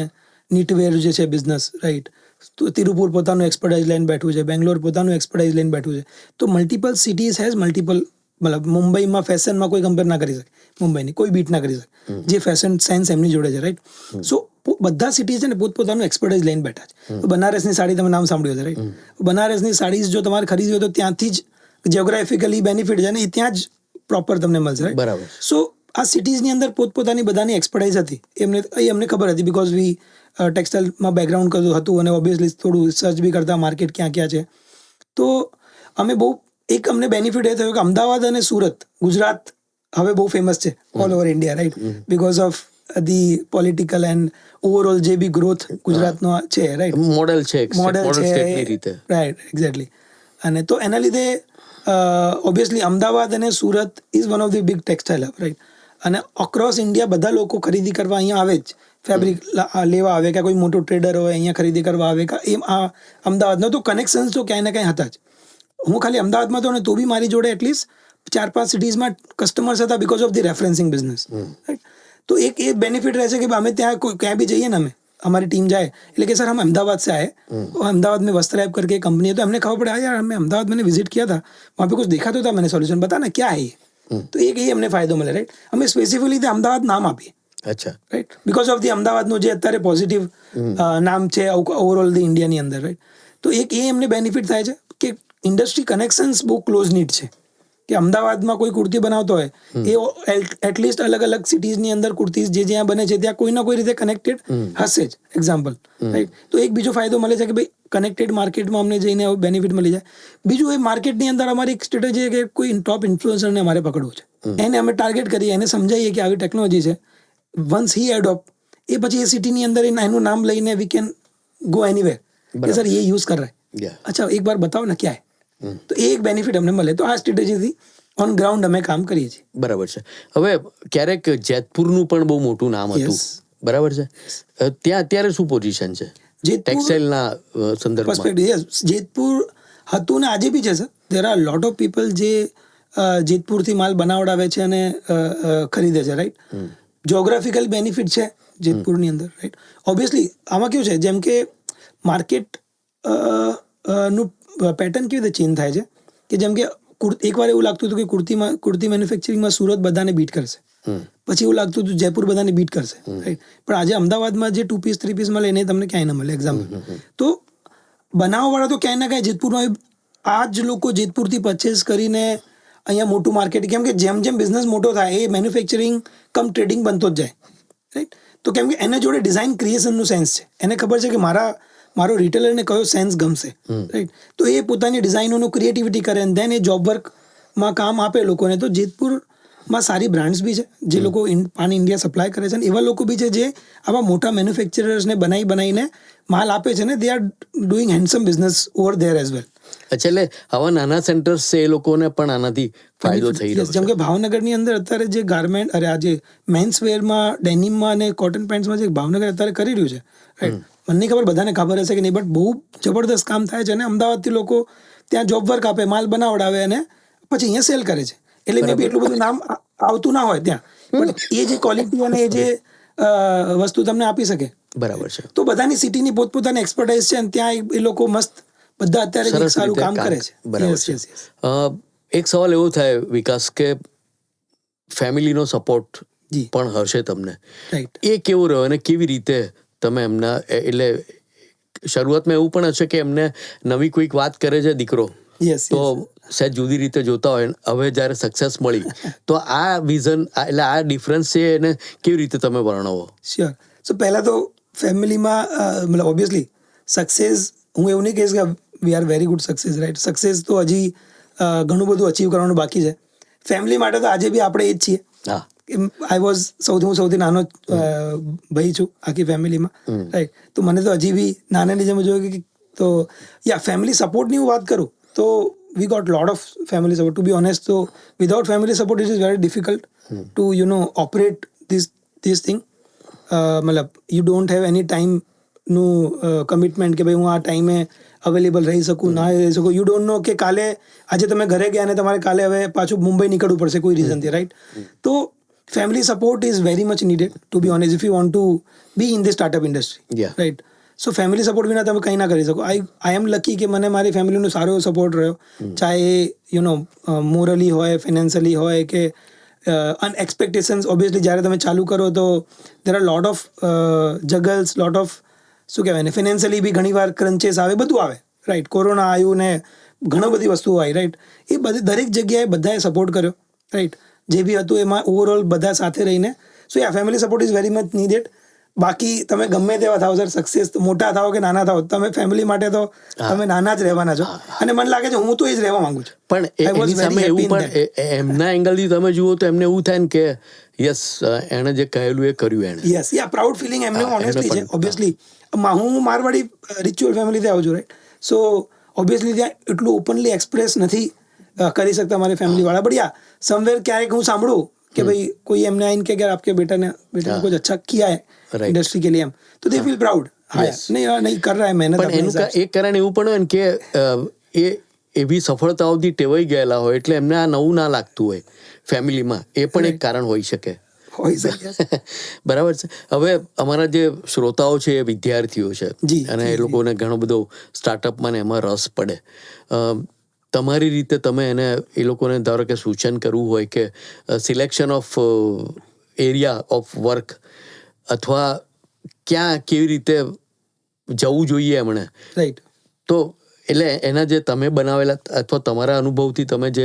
નીટવેર જે છે બિઝનેસ, રાઈટ. તો તિરુપુર પોતાનું એક્સપર્ટાઇઝ લઈને બેઠું છે, બેંગ્લોર પોતાનું એક્સપર્ટાઇઝ લઈને બેઠું છે. તો મલ્ટિપલ સિટીઝ હેઝ મલ્ટિપલ, મતલબ મુંબઈમાં ફેશનમાં કોઈ કમ્પેર ના કરી શકે, મુંબઈની કોઈ બીટ ના કરી શકે, જે ફેશન સેન્સ એમની જોડે છે, રાઈટ. સો બધા સિટી છે ને પોતપોતાનું એક્સપર્ટાઇઝ લઈને બેઠા છે. બનારસની સાડી તમે નામ સાંભળ્યું છે, રાઈટ. બનારસની સાડી જો તમારે ખરીદવી હોય તો ત્યાંથી જ જીઓગ્રાફિકલી બેનિફિટ છે ને એ ત્યાં જ પ્રોપર તમને મળશે, રાઈટ. બરાબર. સો આ સિટીઝની અંદર પોતપોતાની બધાની એક્સપર્ટાઇઝ હતી, એમને ખબર હતી, બિકોઝ વી ટેક્સટાઇલમાં બેકગ્રાઉન્ડ કરતું હતું, અને ઓબ્વિયસલી થોડું સર્ચ બી કરતા માર્કેટ ક્યાં ક્યાં છે. તો અમે બહુ એક અમને બેનિફિટ એ થયો કે અમદાવાદ અને સુરત, ગુજરાત હવે બહુ ફેમસ છે all over India, right. Because of the political and overall જે બી ગ્રોથ ગુજરાતનો છે, રાઈટ. મોડેલ છે, મોડેલ છે, રાઈટ, એક્ઝેક્ટલી. અને તો એના લીધે ઓબ્વિયસલી અમદાવાદ અને Surat is one of the big textile hub, right. અને અક્રોસ ઇન્ડિયા બધા લોકો ખરીદી કરવા અહીંયા આવે જ, ફેબ્રિક લેવા આવે, કે કોઈ મોટો ટ્રેડર હોય અહીંયા ખરીદી કરવા આવે, કે એમ આ અમદાવાદનો તો કનેક્શન્સ તો ક્યાંય ને ક્યાંય હતા જ. હું ખાલી અમદાવાદમાં તો, ને તો બી મારી જોડે એટલીસ્ટ 4-5 સિટીઝમાં કસ્ટમર્સ હતા, because of the રેફરન્સિંગ business, right. તો એક એ બેનિફિટ રહે છે કે અમે ત્યાં ક્યાં બી જઈએ ને, અમે हमारी टीम जाए, એટલે કે सर हम अहमदाबाद से आए, अहमदाबाद में वस्त्र ऐप करके कंपनी है, तो हमने खबर पड़ा यार, हमें अहमदाबाद मैंने विजिट किया था, वहाँ पे कुछ देखा तो था मैंने, सोल्यूशन बता ना क्या है ये. तो एक ये हमने फायदो મળે, રાઈટ. અમે સ્પેસિફિકલી અમદાવાદ નામ આપીએ, અચ્છા, રાઈટ, બીકોઝ ઓફ ધી અમદાવાદનું જે અત્યારે પોઝિટિવ નામ છે ઓવરઓલ ધી ઇન્ડિયાની અંદર, રાઈટ. તો એક એ એમને બેનિફિટ થાય છે કે ઇન્ડસ્ટ્રી કનેક્શન્સ બહુ ક્લોઝ નીટ છે, કે અમદાવાદમાં કોઈ કુર્તી બનાવતો હોય એ એટલીસ્ટ અલગ અલગ સિટીઝની અંદર કુર્તી જે જ્યાં બને છે ત્યાં કોઈ ના કોઈ રીતે કનેક્ટેડ હશે જ, એક્ઝામ્પલ, રાઈટ. તો એક બીજો ફાયદો મળે છે કે ભાઈ કનેક્ટેડ માર્કેટમાં અમને જઈને બેનિફિટ મળી જાય. બીજું એ માર્કેટની અંદર અમારી એક સ્ટ્રેટેજી કે કોઈ ટોપ ઇન્ફ્લુએન્સરને અમારે પકડવું છે, એને અમે ટાર્ગેટ કરીએ, એને સમજાવીએ કે આવી ટેકનોલોજી છે, વન્સ હી એડોપ્ટ, એ પછી એ સિટીની અંદર એનું નામ લઈને વી કેન ગો એનીવેર કે સર ये यूज कर रहा है, अच्छा एक बार बताओ ना क्या है. તો એ એક બેનિફિટ અમને મળે. તો આ સ્ટ્રેટેજીથી ઓન ગ્રાઉન્ડ અમે કામ કરીએ છીએ. બરાબર છે. હવે ક્યારેક જેતપુરનું પણ બહુ મોટું નામ હતું, બરાબર છે. ત્યાં અત્યારે શું પોઝિશન છે ટેક્સટાઇલના સંદર્ભમાં? જેતપુર હતું ને આજે બી છે sir. There are lot of people જે જેતપુરથી માલ બનાવડાવે છે અને ખરીદે છે, રાઈટ. જ્યોગ્રાફિકલ બેનિફિટ છે જેતપુરની અંદર, રાઈટ. ઓબ્વિયસલી આમાં કેવું છે, જેમ કે માર્કેટ નું પેટર્ન કેવી રીતે ચેન્જ થાય છે, કે જેમ કે એકવાર એવું લાગતું હતું કે કુર્તી મેન્યુફેક્ચરિંગમાં સુરત બધાને બીટ કરશે, પછી એવું લાગતું હતું જયપુર બધાને બીટ કરશે, રાઈટ. પણ આજે અમદાવાદમાં જે 2 પીસ 3 પીસ મળે એને તમને ક્યાંય ના મળે, એક્ઝામ્પલ. તો બનાવવાવાળા તો ક્યાંય ના ક્યાંય જેતપુરમાં, આ જ લોકો જેતપુરથી પરચેસ કરીને અહીંયા મોટું માર્કેટ, કેમ કે જેમ જેમ બિઝનેસ મોટો થાય એ મેન્યુફેક્ચરિંગ કમ ટ્રેડિંગ બનતો જ જાય, રાઈટ. તો કેમ કે એને જોડે ડિઝાઇન ક્રિએશનનું સેન્સ છે, એને ખબર છે કે મારો રિટેલરને કયો સેન્સ ગમશે, રાઈટ. તો એ પોતાની ડિઝાઇનોનું ક્રિએટિવિટી કરે અને દેન એ જોબ વર્કમાં કામ આપે લોકોને. તો જેતપુરમાં સારી બ્રાન્ડ્સ બી છે જે લોકો પાન ઇન્ડિયા સપ્લાય કરે છે, અને એવા લોકો બી છે જે આવા મોટા મેન્યુફેક્ચરર્સને બનાવીને માલ આપે છે, ને they are doing handsome business over there as well. અચ્છા, એટલે આવા નાના સેન્ટર્સ છે એ લોકોને પણ આનાથી ફાયદો થઈ રહ્યો જેમ છે. કે ભાવનગરની અંદર અત્યારે જે ગાર્મેન્ટ આજે મેન્સ વેરમાં ડેનિમમાં અને કોટન પેન્ટ્સમાં જે ભાવનગર અત્યારે કરી રહ્યું છે, રાઈટ, મને નહીં ખબર બધાને ખબર હશે કે નહીં, બટ બહુ જબરદસ્ત કામ થાય છે. અને અમદાવાદથી લોકો ત્યાં જોબ વર્ક આપે, માલ બનાવડાવે અને પછી અહીંયા સેલ કરે છે. એટલે મે બી એટલું બધું નામ આવતું ના હોય ત્યાં, પણ એ જે ક્વોલિટી અને એ જે વસ્તુ તમને આપી શકે. બરાબર છે. તો બધાની સિટીની પોતપોતાની એક્સપર્ટાઇઝ છે અને ત્યાં એ લોકો મસ્ત બધા અત્યારે એક સરસ સારું રીતે કામ કરે છે. બરાબર Yes, છે. yes, yes. એક સવાલ એવો થાય વિકાસ કે ફેમિલીનો સપોર્ટ જી પણ હશે તમને, રાઈટ. એ કેવો રહ્યો અને કેવી રીતે તમે એમના એટલે શરૂઆતમાં એવું પણ હશે કે એમને નવી કોઈક વાત કરે છે દીકરો યસ તો સહેજ જુદી રીતે જોતા હોય, હવે જ્યારે સક્સેસ મળી તો આ વિઝન એટલે આ ડિફરન્સ છે એને કેવી રીતે તમે વર્ણવો? શ્યોર. સો પહેલાં તો ફેમિલીમાં મતલબ ઓબ્વિયસલી સક્સેસ હું એવું નહીં કહીશ કે વી are very good success, right. Success તો હજી ઘણું બધું અચીવ કરવાનું બાકી છે. ફેમિલી માટે તો આજે બી આપણે એ જ છીએ. હા, હું સૌથી નાનો ભાઈ છું આખી ફેમિલીમાં, રાઈટ. તો મને તો હજી બી નાનાની જેમ જોયું કે તો યા ફેમિલી સપોર્ટની હું વાત કરું તો we got lot of family support. To be honest, તો without family support it is very difficult to operate this thing. મતલબ યુ ડોન્ટ હેવ એની ટાઈમનું કમિટમેન્ટ કે ભાઈ હું આ ટાઈમે અવેલેબલ રહી શકું ના રહી શકું. યુ ડોન્ટ નો કે કાલે આજે તમે ઘરે ગયા અને તમારે કાલે હવે પાછું મુંબઈ નીકળવું પડશે કોઈ રીઝનથી, રાઈટ. તો family support is very much needed two be honest if you want two B in the startup industry, Yeah. Right. So family support વિના તમે કંઈ ના કરી શકો. આઈ એમ લકી કે મને મારી ફેમિલીનો સારો એવો સપોર્ટ રહ્યો, ચાહે મોરલી હોય, ફિનાન્શિયલી હોય કે અનએક્સપેક્ટેશન્સ. ઓબ્વિયસલી જ્યારે તમે ચાલુ કરો તો there are lot of juggles, lot of શું કહેવાય ને, ફિનાન્શિયલી બી ઘણીવાર ક્રન્ચેસ આવે, બધું આવે, રાઈટ. કોરોના આવ્યું ને ઘણી બધી વસ્તુઓ આવી, રાઈટ. એ બધી દરેક જગ્યાએ બધાએ સપોર્ટ કર્યો, રાઈટ. જે બી હતું એમાં ઓવરઓલ બધા સાથે રહીને. So ya family support is very much needed. બાકી તમે ગમે તેવા થાવ સર, સક્સેસ મોટા થાવ કે નાના થાવ, તમે ફેમિલી માટે તો તમે નાના જ રહેવાના છો. અને મને લાગે છે હું તો એ જ રહેવા માંગુ છું. પણ I was એની very સામે happy એવું in પણ એમના એંગલથી તમે જુઓ તો એમને એવું થાય ને કે યસ એણે જે કહેલું એ કર્યું એણે. યસ, યા પ્રાઉડ ફિલિંગ એમને હા, ઓનેસ્ટલી એને છે. પણ, ઓબ્વિયસલી હું મારવાડી રિચ્યુઅલ ફેમિલીથી આવું છું, રાઈટ. સો ઓબ્વિયસલી ત્યાં એટલું ઓપનલી એક્સપ્રેસ નથી કરી શકતા મારી ફેમિલીવાળા. બટ યા સમવેર ક્યારેક હું સાંભળું કે ભાઈ કોઈ એમને આવીને કે આપકે બેટાને कुछ अच्छा किया है Right. इंडस्ट्री के लिए हम, तो दे फील प्राउड. हाँ Yes. नहीं कर रहा है मेहनत પણ अपने એનું हिसाब से. એક કારણ એવું પણ હોય ને કે એ એવી સફળતાઓથી ટેવાઈ ગયેલા હોય એટલે એમને આ નવું ના લાગતું હોય ફેમિલીમાં, એ પણ એક કારણ હોઈ શકે. હોઈ શકે. બરાબર છે. હવે અમારા જે શ્રોતાઓ છે એ વિદ્યાર્થીઓ છે જી, અને જી, એ લોકોને ઘણો બધો સ્ટાર્ટઅપમાં ને એમાં રસ પડે. તમારી રીતે તમે એને એ લોકોને ધારો કે સૂચન કરવું હોય કે selection of area of work અથવા ક્યાં કેવી રીતે જવું જોઈએ એમણે, રાઈટ. તો એટલે એના જે તમે બનાવેલા અથવા તમારા અનુભવથી તમે જે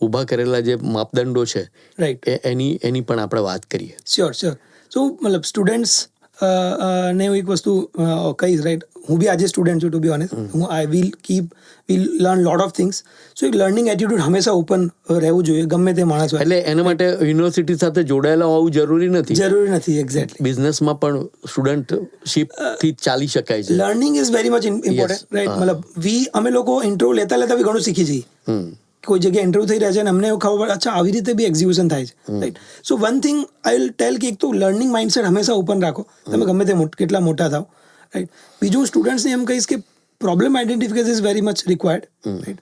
ઊભા કરેલા જે માપદંડો છે રાઈટ. એની પણ આપણે વાત કરીએ. શ્યોર. સો મતલબ સ્ટુડન્ટ્સ ને હું એક વસ્તુ કહીશ, રાઈટ. હું બી આજે સ્ટુડન્ટ છું, ટુ બી ઓનેસ્ટ. હું I will learn lot of things. So એક લર્નિંગ એટીટ્યુડ હંમેશા ઓપન રહેવું જોઈએ ગમે તે માણસ હોય. એટલે એના માટે યુનિવર્સિટી સાથે જોડાયેલા હોવું જરૂરી નથી. જરૂરી નથી. એક્ઝેક્ટલી. બિઝનેસમાં પણ સ્ટુડન્ટશીપથી ચાલી શકાય છે. Learning is very much important, right. મતલબ અમે લોકો ઇન્ટરવ્યુ લેતા બી ઘણું શીખી જઈએ. કોઈ જગ્યાએ ઇન્ટરવ્યુ થઈ રહ્યા છે અને અમને એવું ખબર પડે અચ્છા આવી રીતે બી એક્ઝિક્યુશન થાય છે, right. So one thing I will ટેલ કે એક તો લર્નિંગ માઇન્ડસેટ હંમેશા ઓપન રાખો, તમે ગમે તે કેટલા મોટા થાવ, રાઈટ. બીજું સ્ટુડન્ટ્સને એમ કહીશ કે problem identification is very much required, right.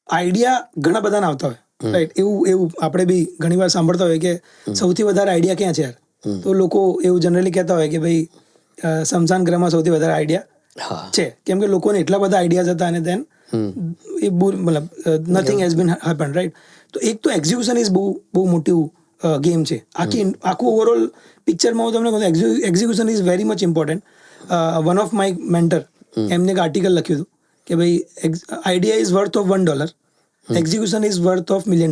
Idea ઘણા બધાના આવતા હોય, રાઈટ. એવું આપણે બી ઘણી વાર સાંભળતા હોય કે સૌથી વધારે આઈડિયા ક્યાં છે યાર. તો લોકો એવું જનરલી કહેતા હોય કે ભાઈ સમસાન ગૃહમાં સૌથી વધારે આઈડિયા છે, કેમ કે લોકોને એટલા બધા આઈડિયાઝ હતા અને દેન એ મતલબ nothing has been happen, right. તો એક તો એક્ઝિક્યુશન ઇઝ બહુ મોટું ગેમ છે. આખું ઓવરઓલ પિક્ચરમાં હું તમને કહું execution is very much important. One of my mentor એમને એક આર્ટિકલ લખ્યું હતું કે ભાઈ idea is worth of $1, execution is worth of $1 million,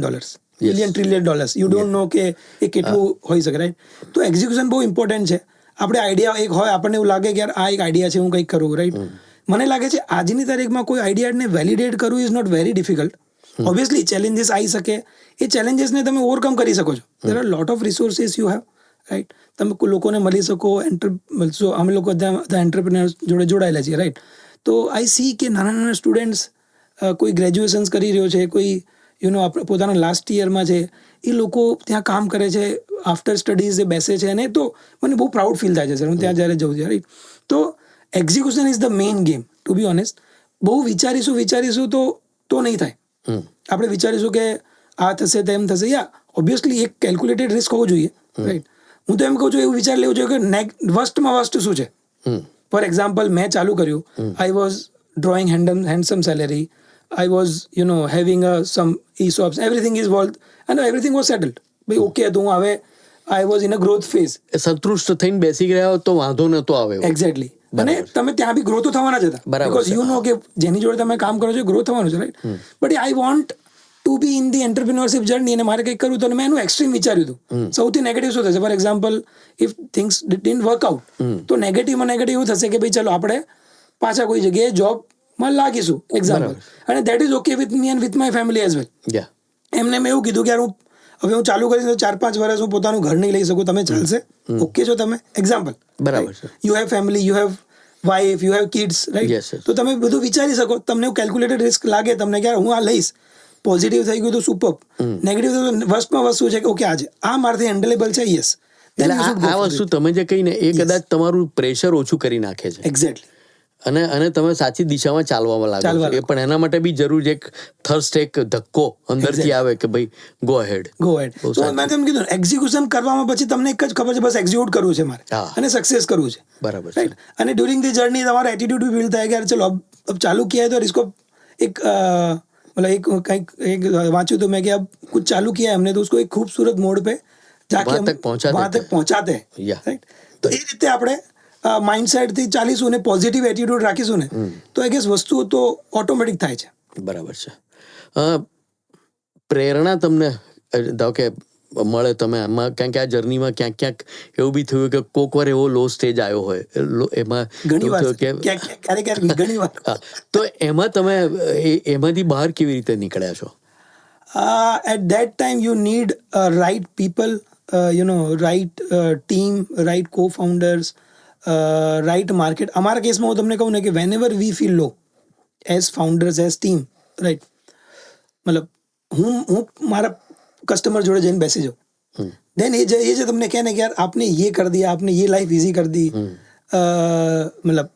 $1 trillion. You don't know કે એ કેટલું હોઈ શકે, રાઈટ. તો એક્ઝિક્યુશન બહુ ઇમ્પોર્ટન્ટ છે. આપણે આઈડિયા એક હોય, આપણને એવું લાગે કે યાર આ એક આઈડિયા છે, હું કંઈક કરું, રાઈટ. મને લાગે છે આજની તારીખમાં કોઈ આઈડિયાને વેલિડેટ કરવું is not very difficult. Obviously challenges આવી શકે, એ ચેલેન્જીસને તમે ઓવરકમ કરી શકો છો. There are lot of resources you have, right. તમે લોકોને મળી શકો. અમે લોકો બધા એન્ટરપ્રિન્યોર્સ જોડે જોડાયેલા છીએ, રાઈટ. તો આઈ સી કે નાના નાના સ્ટુડન્ટ્સ કોઈ ગ્રેજ્યુએશન્સ કરી રહ્યો છે, કોઈ આપણે પોતાના લાસ્ટ યરમાં છે, એ લોકો ત્યાં કામ કરે છે, આફ્ટર સ્ટડીઝ એ બેસે છે, અને તો મને બહુ પ્રાઉડ ફીલ થાય છે સર હું ત્યાં જ્યારે જઉં છું, રાઈટ. તો execution is the main game, to be honest. બહુ વિચારીશું તો નહીં થાય. આપણે વિચારીશું કે આ થશે તેમ થશે, યા ઓબ્વિયસલી એક કેલ્ક્યુલેટેડ રિસ્ક હોવું જોઈએ, રાઈટ. હું તો એમ કહું છું એવું વિચાર લેવું જોઈએ કે વર્સ્ટમાં વર્સ્ટ શું છે. ફોર એક્ઝામ્પલ, મેં ચાલુ કર્યું, I was drawing handsome salary, I was having some ESOPs, everything is worth, and everything was settled. ભાઈ ઓકે હતું, હું હવે I was in a growth phase. સંતુષ્ટ થઈને બેસી ગયા હોત તો વાંધો નતો આવે. એક્ઝેક્ટલી. અને તમે ત્યાં બી ગ્રો તો થવાના જ હતા, બીકોઝ યુ નો કે જેની જોડે તમે કામ કરો છો ગ્રો થવાનું છે, right. But I want to B in the entrepreneurship journey, અને મારે કંઈક કરવું તો મેં એનું એક્સ્ટ્રીમ વિચાર્યું હતું. સૌથી નેગેટિવ શું થશે? For example, if things didn't work out, તો નેગેટિવમાં નેગેટિવ એવું થશે કે ભાઈ ચલો આપણે પાછા કોઈ જગ્યાએ જોબમાં લાગીશું, એક્ઝામ્પલ, અને that is okay with me and with my family as well. એમને મેં એવું કીધું કે યાર હવે હું ચાલુ કરીશ તો 4-5 વર્ષ હું પોતાનું ઘર નહીં લઈ શકું, તમે ચાલશે? ઓકે છો તમે? એક્ઝામ્પલ, બરાબર છે. You have family, you have wife, you have kids, right. તો તમે બધું વિચારી શકો, તમને કેલ્ક્યુલેટેડ રિસ્ક લાગે તમને કે હું આ લઈશ, પોઝિટિવ થઈ ગયું તો સુપર, નેગેટિવ થયું તો વર્સ્ટમાં વસ્તુ છે કે ઓકે આજે આ મારાથી હેન્ડલેબલ છે, યસ. એટલે આ વસ્તુ તમે જે કહીને એ કદાચ તમારું પ્રેશર ઓછું કરી નાખે છે. એક્ઝેક્ટલી. અને તમે સાચી દિશામાં ચાલવામાં લાગો છો. પણ એના માટે બી જરૂર એક થર્સ્ટ, એક ધક્કો અંદરથી આવે કે ભાઈ ગો હેડ. તો મેં તેમ કીધું, એક્ઝિક્યુશન કરવામાં પછી તમને એક જ ખબર છે, બસ એક્ઝિક્યુટ કરવું છે મારે અને સક્સેસ કરવું છે. બરાબર, રાઈટ. અને ડ્યુરિંગ ધી જર્ની તમારો એટીટ્યુડ બી બિલ્ડ થાય કે યાર ચલો अब चालू किया है तो इसको एक मतलब एक एक वांचू तो मैं कि अब कुछ चालू किया है हमने तो उसको एक खूबसूरत मोड़ पे जाके वहां तक पहुंचाते हैं, राइट. तो એ રીતે આપણે માઇન્ડસેટથી ચાલીશું ને પોઝિટિવ એટીટ્યુડ રાખીશું ને તો આઈ ગેસ વસ્તુઓ તો ઓટોમેટિક થાય છે. બરાબર છે. પ્રેરણા તમને ધારો કે મળે તમે આમાં, કારણ કે આ જર્નીમાં ક્યાંક ક્યાંક એવું બી થયું કે કોક વાર એવો લો સ્ટેજ આવ્યો હોય એમાં, તો એમાં તમે એમાંથી બહાર કેવી રીતે નીકળ્યા છો? At that time you need right people, right team, right co-founders, right market. અમારા કેસમાં હું તમને કહું ને કે whenever we feel low as founders, as team, right, મતલબ હું મારા કસ્ટમર જોડે જઈને બેસી જાઉં, દેન એ જે તમને કહે ને કે યાર આપને ये कर दिया, आपने ये लाइफ इजी कर दी, मतलब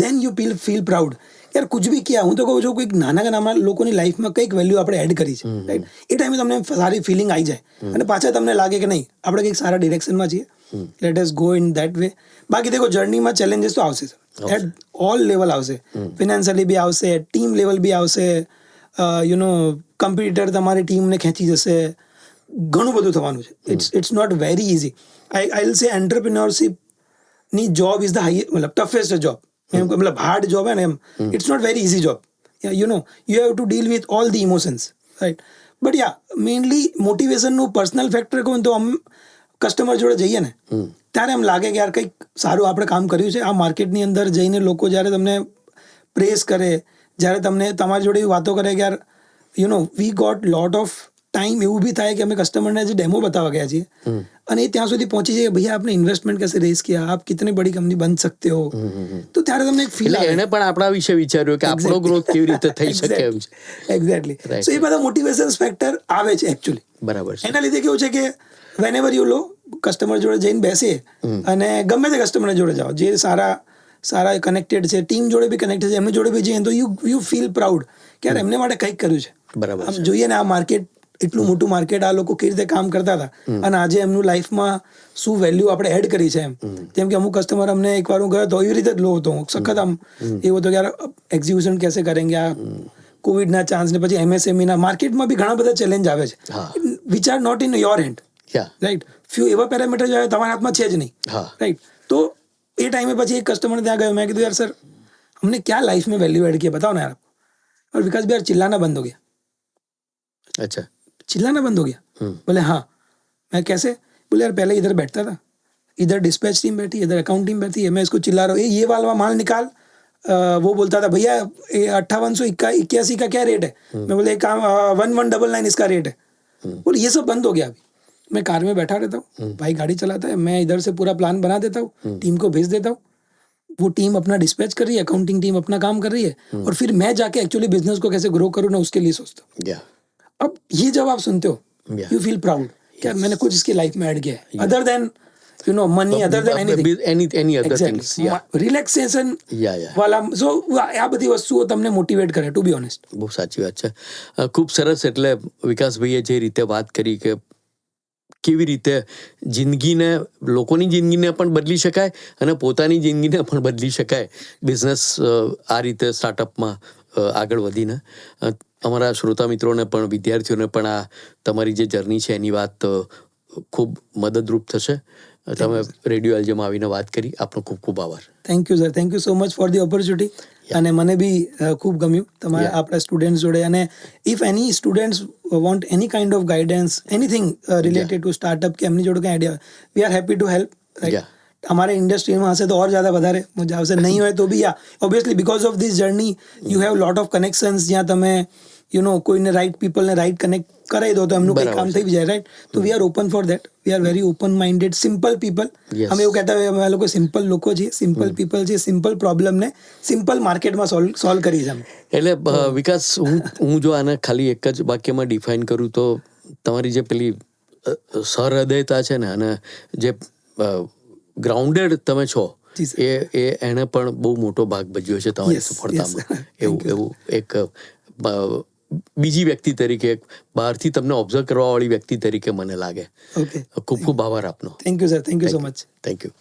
देन यू फील प्राउड. યાર કુછ બી કિયા, હું તો કહું છું કોઈક નાના લોકોની લાઈફમાં કંઈક વેલ્યુ આપણે એડ કરી છે, રાઈટ. એ ટાઈમે તમને સારી ફિલિંગ આવી જાય અને પાછા તમને લાગે કે નહીં આપણે કંઈક સારા ડિરેક્શનમાં છીએ, let us go in that way. બાકી દેખો જર્નીમાં ચેલેન્જીસ તો આવશે, એટ ઓલ લેવલ આવશે, ફિનાન્શિયલી બી આવશે, ટીમ લેવલ બી આવશે, કમ્પિટિટર તમારી ટીમને ખેંચી જશે, ઘણું બધું થવાનું છે. It's not very easy. I will say એન્ટરપ્રિન્યોરશિપની જોબ ઇઝ ધ મતલબ ટફેસ્ટ જોબ, मतलब हार्ड जॉब है ना, it's not very easy job, you have to deal with all the emotions, right. But ya mainly મોટિવેશનનું personal factor કહું તો આમ customer જોડે જઈએ ને ત્યારે એમ લાગે કે યાર કંઈક સારું આપણે કામ કર્યું છે. આ માર્કેટની અંદર જઈને લોકો જ્યારે તમને પ્રેઝ કરે, જ્યારે તમને તમારી જોડે એવી વાતો કરે કે યાર we got lot of time એવું भी થાય કે અમે કસ્ટમરને જે ડેમો બતાવવા ગયા છીએ અને એ ત્યાં સુધી પહોંચી જાય ભૈયા આપને ઇન્વેસ્ટમેન્ટ कैसे रेज किया, आप कितनी बड़ी कंपनी बन सकते हो, તો ત્યારે તમને એક ફીલ આવે. એને પણ આપણા વિશે વિચાર્યું કે આપણો ગ્રોથ કેવી રીતે થઈ શકે એમ છે. એક્ઝેક્ટલી. સો એ બધા મોટિવેશન ફેક્ટર આવે છે એકચ્યુઅલી. બરાબર છે. એના લીધે કેવું છે કે વેનેવર યુ લો કસ્ટમર જોડે જઈને બેસીએ અને ગમે તે કસ્ટમર જોડે જાઓ જે સારા કનેક્ટેડ છે, ટીમ જોડે બી કનેક્ટેડ છે, એમની જોડે બી જઈએ તો યુ ફીલ પ્રાઉડ કે યાર એમને માટે કંઈક કર્યું છે. બરાબર. આમ જોઈએ ને આ માર્કેટ, એટલું મોટું માર્કેટ, આ લોકો કેવી રીતે કામ કરતા હતા અને આજે એમનું લાઈફમાં શું વેલ્યુ આપણે એડ કરી છે એમ. જેમ કે અમુક કસ્ટમર અમને એકવાર હું ગયો તો એવી રીતે જ લો હતો, સખત આમ એવો હતો કે યાર એક્ઝિક્યુશન કેસે કરેંગે, આ કોવિડના ચાન્સ ને પછી એમએસએમઈના માર્કેટમાં બી ઘણા બધા ચેલેન્જ આવે છે which are not in your hand, right. Few એવા પેરામીટર જો તમારા હાથમાં છે જ નહીં, રાઈટ. તો એ ટાઈમે પછી એક કસ્ટમર ત્યાં ગયો, મેં કીધું યાર સર हमने क्या लाइफ में वैल्यू ऐड किया बताओ ना यार. और विकास भी यार चिल्लाना बंद हो गया. अच्छा, चिल्लाना बंद हो गया. बोले हाँ. मैं कैसे? बोले यार पहले इधर बैठता था, इधर डिस्पैच टीम बैठी, इधर अकाउंट टीम बैठी है, मैं इसको चिल्ला रहा हूँ ये वाला माल निकाल, वो बोलता था भैया 5881 का क्या रेट है, मैं बोले 1199 इसका रेट है. बोले ये सब बंद हो गया. अभी मैं कार में बैठा रहता हूँ, भाई गाड़ी चलाता है, मैं इधर से पूरा प्लान बना देता हूँ, टीम को भेज देता हूँ, वो टीम अपना डिस्पैच कर रही है, अकाउंटिंग टीम अपना काम कर रही है, और फिर मैं जाके एक्चुअली बिजनेस को कैसे ग्रो करूँ ना उसके लिए सोचता हूँ. या अब ये जब आप सुनते हो, Yeah. यू फील प्राउड क्या मैंने कुछ इसकी लाइफ में ऐड किया है, other than money, other than any other things. Yeah. Relaxation Yeah. વાલા. સો આ બધી વસ્તુઓ તમને મોટિવેટ કરે, ટુ બી ઓનેસ્ટ. બહુ સાચી વાત છે. ખૂબ સરસ. એટલે વિકાસભાઈએ જે રીતે વાત કરી કે કેવી રીતે જિંદગીને, લોકોની જિંદગીને પણ બદલી શકાય અને પોતાની જિંદગીને પણ બદલી શકાય બિઝનેસ આ રીતે સ્ટાર્ટઅપમાં આગળ વધીને. અમારા શ્રોતા મિત્રોને પણ, વિદ્યાર્થીઓને પણ આ તમારી જે જર્ની છે એની વાત ખૂબ મદદરૂપ થશે. તમે રેડિયો એલજેમાં આવીને વાત કરી, આપનો ખૂબ ખૂબ આભાર. Thank you sir, thank you so much for the opportunity. અને મને બી ખૂબ ગમ્યું તમારા આપણા સ્ટુડન્ટ્સ જોડે. અને if any students want any kind of guidance, anything related to startup, કે એમની જોડે કંઈ idea, we are happy to help. हमारे इंडस्ट्री में हंसे तो और ज़्यादा વધારે મજા આવશે. નહીં હોય તો બી obviously because of this journey you have lot of connections, જ્યાં તમે કોઈને રાઇટ પીપલને રાઇટ કનેક્ટ કરાવી દો તો એમનું કંઈ કામ થઈ જાય, રાઈટ. તો we are open for that. V are very open minded, simple people. અમે એવું કહેતા હોય, અમે લોકો સિમ્પલ લોકો છીએ, સિમ્પલ પીપલ છીએ, સિમ્પલ પ્રોબ્લેમને સિમ્પલ માર્કેટમાં સોલ્વ કરી છે. એટલે વિકાસ, હું જો આને ખાલી એક જ વાક્યમાં ડિફાઇન કરું તો તમારી જે પેલી સહૃદયતા છે ને, અને જે ગ્રાઉન્ડેડ તમે છો, એને પણ બહુ મોટો ભાગ ભજવ્યો છે તમારી સફળતામાં. એવું એક બીજી વ્યક્તિ તરીકે, બહારથી તમને ઓબ્ઝર્વ કરવા વાળી વ્યક્તિ તરીકે મને લાગે. ખૂબ ખૂબ આભાર આપનો. Thank you sir, thank you so much. Thank you.